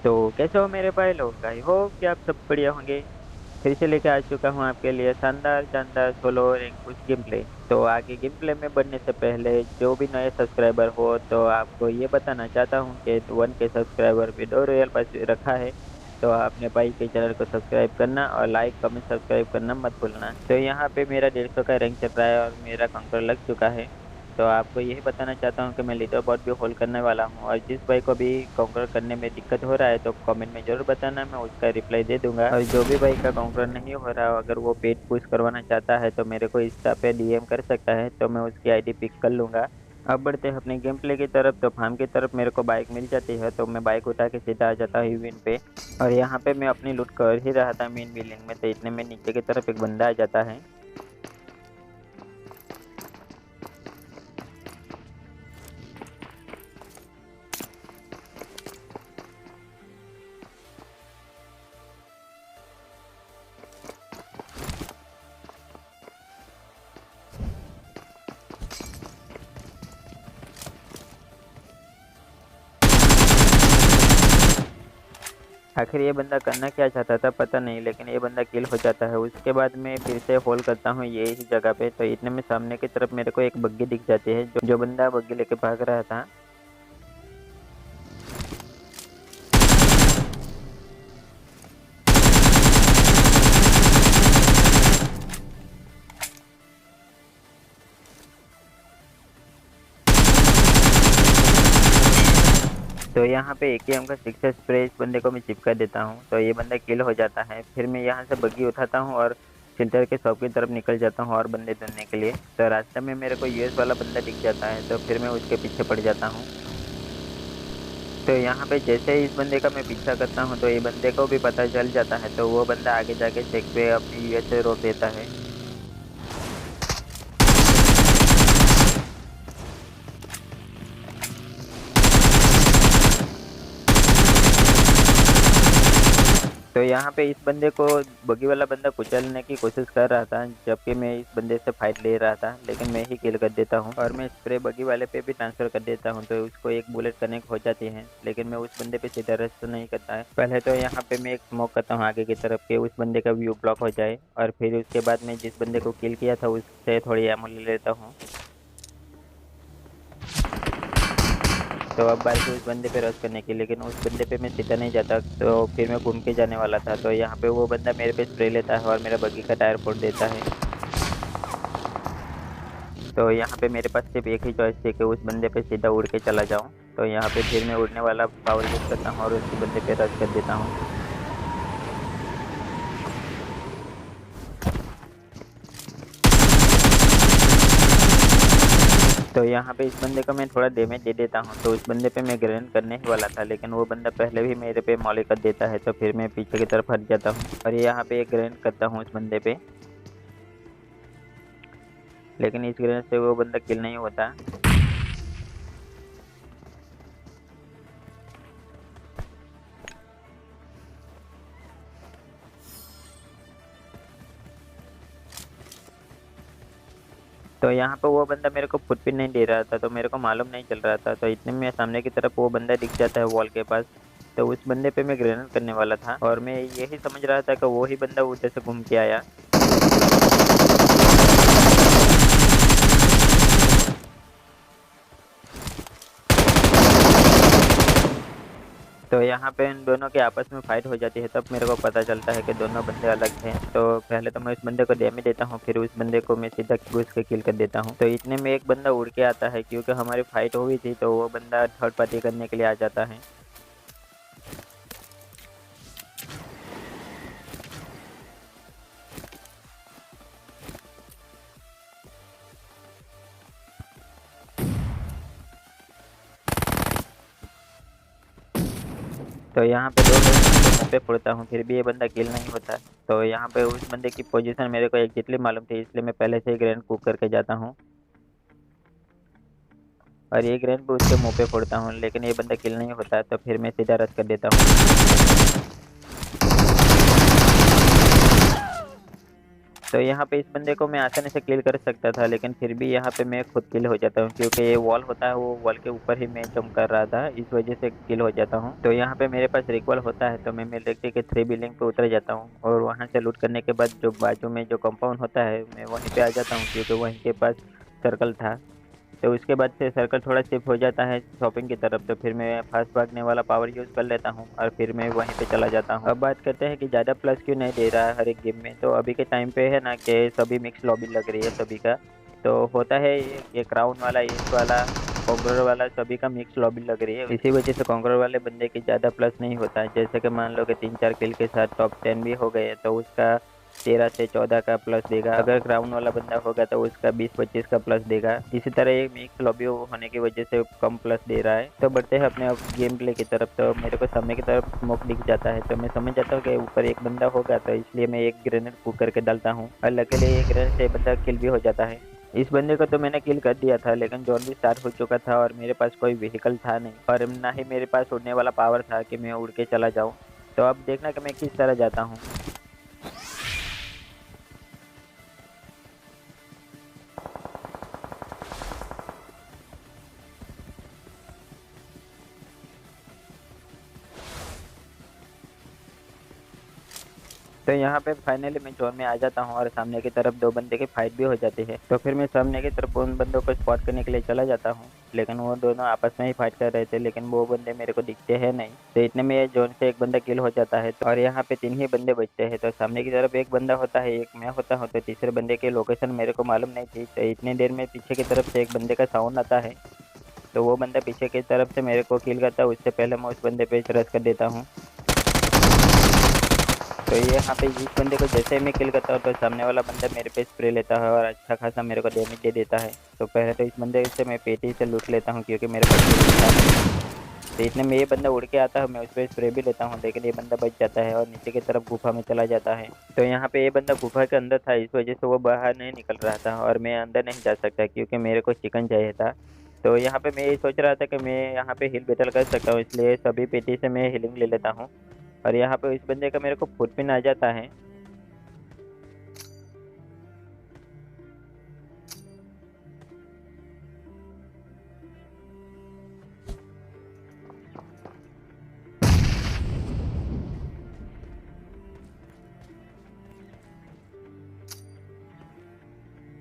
तो कैसे हो मेरे भाई लोग, आई होप कि आप सब बढ़िया होंगे। फिर से लेके आ चुका हूँ आपके लिए शानदार शानदार solo rank push game play. तो आगे गेम प्ले में बढ़ने से पहले जो भी नए सब्सक्राइबर हो तो आपको ये बताना चाहता हूँ कि 1K subscriber window royal pass रखा है। तो आपने भाई के चैनल को सब्सक्राइब करना और लाइक कमेंट सब्सक्राइब करना मत भूलना। तो यहाँ पे मेरा 150 का रैंक चल रहा है और मेरा कंकर लग चुका है। तो आपको यही बताना चाहता हूँ कि मैं लीडर बोर्ड भी होल्ड करने वाला हूँ, और जिस भाई को भी काउंटर करने में दिक्कत हो रहा है तो कमेंट में जरूर बताना, मैं उसका रिप्लाई दे दूंगा। और जो भी भाई का काउंटर नहीं हो रहा, अगर वो पेज पुश करवाना चाहता है तो मेरे को इंस्टा पे डीएम कर सकता है, तो मैं उसकी आईडी पिक कर लूंगा। अब बढ़ते हैं अपने गेम प्ले की तरफ। तो फार्म की तरफ मेरे को बाइक मिल जाती है तो मैं बाइक उठा के सीधा आ जाता हूँ विन पे। और यहाँ पे मैं अपनी लूट कर ही रहा था मेन बिल्डिंग में, तो इतने में नीचे की तरफ एक बंदा आ जाता है। आखिर ये बंदा करना क्या चाहता था पता नहीं, लेकिन ये बंदा किल हो जाता है। उसके बाद मैं फिर से होल्ड करता हूँ ये ही जगह पे। तो इतने में सामने की तरफ मेरे को एक बग्गी दिख जाती है, जो बंदा बग्गी लेके भाग रहा था। तो यहाँ पे AKM का सिक्स स्प्रे इस बंदे को मैं चिपका देता हूँ, तो ये बंदा किल हो जाता है। फिर मैं यहाँ से बग्गी उठाता हूँ और फिल्टर के शॉप की तरफ निकल जाता हूँ और बंदे ढूंढने के लिए। तो रास्ते में मेरे को यूएस वाला बंदा दिख जाता है, तो फिर मैं उसके पीछे पड़ जाता हूँ। तो यहाँ पे जैसे ही इस बंदे का मैं पीछा करता हूँ तो ये बंदे को भी पता चल जाता है, तो वो बंदा आगे जाके चेक पे अपनी यूएसए रोक देता है। तो यहाँ पे इस बंदे को बगी वाला बंदा कुचलने की कोशिश कर रहा था, जबकि मैं इस बंदे से फाइट ले रहा था, लेकिन मैं ही किल कर देता हूँ और मैं स्प्रे बगी वाले पे भी ट्रांसफर कर देता हूँ। तो उसको एक बुलेट कनेक्ट हो जाती है, लेकिन मैं उस बंदे पे सीधा रश तो नहीं करता है। पहले तो यहाँ पे मैं एक स्मोक करता हूँ आगे की तरफ के उस बंदे का व्यू ब्लॉक हो जाए, और फिर उसके बाद मैं जिस बंदे को किल किया था उससे थोड़ी एमो ले लेता हूँ। तो अब बारी थी उस बंदे पे रश करने की, लेकिन उस बंदे पे मैं सीधा नहीं जाता, तो फिर मैं घूम के जाने वाला था। तो यहाँ पे वो बंदा मेरे पे स्प्रे लेता है और मेरा बग्गी का टायर फोड़ देता है। तो यहाँ पे मेरे पास सिर्फ एक ही चॉइस थी कि उस बंदे पे सीधा उड़ के चला जाऊँ। तो यहाँ पे फिर मैं उड़ने वाला पावर यूज करता हूँ और उस बंदे पे रश कर देता हूँ। तो यहाँ पे इस बंदे को मैं थोड़ा डैमेज दे देता हूँ, तो उस बंदे पे मैं ग्रेनेड करने ही वाला था, लेकिन वो बंदा पहले भी मेरे पे मॉली कर देता है, तो फिर मैं पीछे की तरफ हट जाता हूँ और यहाँ पे एक ग्रेनेड करता हूँ उस बंदे पे। लेकिन इस ग्रेनेड से वो बंदा किल नहीं होता। तो यहाँ पे वो बंदा मेरे को फुटप्रिंट नहीं दे रहा था, तो मेरे को मालूम नहीं चल रहा था। तो इतने में सामने की तरफ वो बंदा दिख जाता है वॉल के पास। तो उस बंदे पे मैं ग्रेनेड करने वाला था और मैं यही समझ रहा था कि वो ही बंदा उधर से घूम के आया। तो यहाँ पे इन दोनों के आपस में फाइट हो जाती है, तब मेरे को पता चलता है कि दोनों बंदे अलग थे। तो पहले तो मैं उस बंदे को डैमेज देता हूँ, फिर उस बंदे को मैं सीधा घुस के किल कर देता हूँ। तो इतने में एक बंदा उड़ के आता है, क्योंकि हमारी फाइट हो गई थी, तो वो बंदा थर्ड पार्टी करने के लिए आ जाता है। तो यहाँ पे दो लोग मुंह पे फोड़ता हूँ, फिर भी ये बंदा किल नहीं होता। तो यहाँ पे उस बंदे की पोजीशन मेरे को एग्जैक्टली मालूम थी, इसलिए मैं पहले से ही ग्रेनेड कुक करके जाता हूँ और ये ग्रेनेड भी उसके मुंह पे फोड़ता हूँ, लेकिन ये बंदा किल नहीं होता। तो फिर मैं सीधा रश कर देता हूँ। तो यहाँ पे इस बंदे को मैं आसानी से किल कर सकता था, लेकिन फिर भी यहाँ पे मैं खुद किल हो जाता हूँ, क्योंकि ये वॉल होता है, वो वॉल के ऊपर ही मैं जंप कर रहा था, इस वजह से किल हो जाता हूँ। तो यहाँ पे मेरे पास रिकॉल होता है, तो मैं मिलिट्री के 3 बिल्डिंग पे उतर जाता हूँ, और वहाँ से लूट करने के बाद जो बाजू में जो कंपाउंड होता है मैं वहीं पे आ जाता हूँ, क्योंकि वहीं के पास सर्कल था। तो उसके बाद से सर्कल थोड़ा शिफ्ट हो जाता है शॉपिंग की तरफ, तो फिर मैं फास्ट भागने वाला पावर यूज़ कर लेता हूँ और फिर मैं वहीं पे चला जाता हूँ। अब बात करते हैं कि ज़्यादा प्लस क्यों नहीं दे रहा है हर एक गेम में। तो अभी के टाइम पे है ना कि सभी मिक्स लॉबी लग रही है सभी का। तो होता है ये क्राउन वाला, एस वाला, कॉन्करर वाला, सभी का मिक्स लॉबी लग रही है। इसी वजह से कॉन्करर वाले बंदे की ज़्यादा प्लस नहीं होता है। जैसे कि मान लो कि 3-4 किल के साथ टॉप 10 भी हो गए तो उसका 13 से 14 का प्लस देगा। अगर क्राउन वाला बंदा होगा तो उसका 20-25 का प्लस देगा। इसी तरह ये मिक्स लॉबी होने की वजह से कम प्लस दे रहा है। तो बढ़ते हैं अपने गेम प्ले की तरफ। तो मेरे को सामने की तरफ स्मोक दिख जाता है, तो मैं समझ जाता हूँ कि ऊपर एक बंदा होगा, तो इसलिए मैं एक ग्रेनेड फूक करके डालता हूँ, और लकीली एक ग्रेनेड से बंदा किल भी हो जाता है। इस बंदे को तो मैंने किल कर दिया था, लेकिन जोन भी स्टार्ट हो चुका था और मेरे पास कोई व्हीकल था नहीं, और ना ही मेरे पास उड़ने वाला पावर था कि मैं उड़ के चला जाऊँ। तो अब देखना कि मैं किस तरह जाता हूँ। तो यहाँ पे फाइनली मैं जोन में आ जाता हूँ और सामने की तरफ 2 बंदे की फाइट भी हो जाती है। तो फिर मैं सामने की तरफ उन बंदों को स्पॉट करने के लिए चला जाता हूँ, लेकिन वो दोनों आपस में ही फाइट कर रहे थे, लेकिन वो बंदे मेरे को दिखते हैं नहीं। तो इतने में ये जोन से एक बंदा किल हो जाता है, और यहाँ पे 3 ही बंदे बचते हैं। तो सामने की तरफ एक बंदा होता है, एक मैं होता हूँ। तो तीसरे बंदे की लोकेशन मेरे को मालूम नहीं थी। तो इतनी देर में पीछे की तरफ से एक बंदे का साउंड आता है, तो वो बंदा पीछे की तरफ से मेरे को किल करता है। उससे पहले मैं उस बंदे पे रश कर देता हूँ। तो ये यहाँ पे इस बंदे को जैसे ही मैं किल करता हूँ तो सामने वाला बंदा मेरे पे स्प्रे लेता है और अच्छा खासा मेरे को डैमेज दे देता है। तो पहले तो इस बंदे से मैं पेटी से लूट लेता हूँ, क्योंकि मेरे पास कुछ था नहीं। तो इतने में ये बंदा उड़ के आता है, मैं उस पर स्प्रे भी लेता हूँ, लेकिन ये बंदा बच जाता है और नीचे की तरफ गुफा में चला जाता है। तो यहाँ पे ये बंदा गुफा के अंदर था, इस वजह से वो बाहर नहीं निकल रहा था, और मैं अंदर नहीं जा सकता क्योंकि मेरे को चिकन चाहिए था। तो यहाँ पे मैं ये सोच रहा था कि मैं यहाँ पे हिल बैटल कर सकता हूँ, इसलिए सभी पेटी से मैं हीलिंग ले लेता हूँ। और यहाँ पे इस बंदे का मेरे को फुट पिन आ जाता है।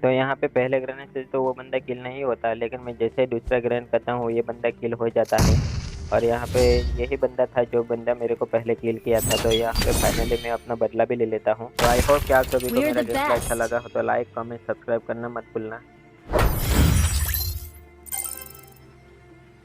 तो यहाँ पे पहले ग्रेनेड से तो वो बंदा किल नहीं होता, लेकिन मैं जैसे ही दूसरा ग्रेनेड करता हूँ ये बंदा किल हो जाता है। और यहाँ पे यही बंदा था जो बंदा मेरे को पहले किल किया था। तो यहाँ पे फाइनली मैं अपना बदला भी ले लेता हूँ। तो आई होप कि आप सभी को We're मेरा the गेम प्ले अच्छा best. लगा हो, तो लाइक कमेंट सब्सक्राइब करना मत भूलना।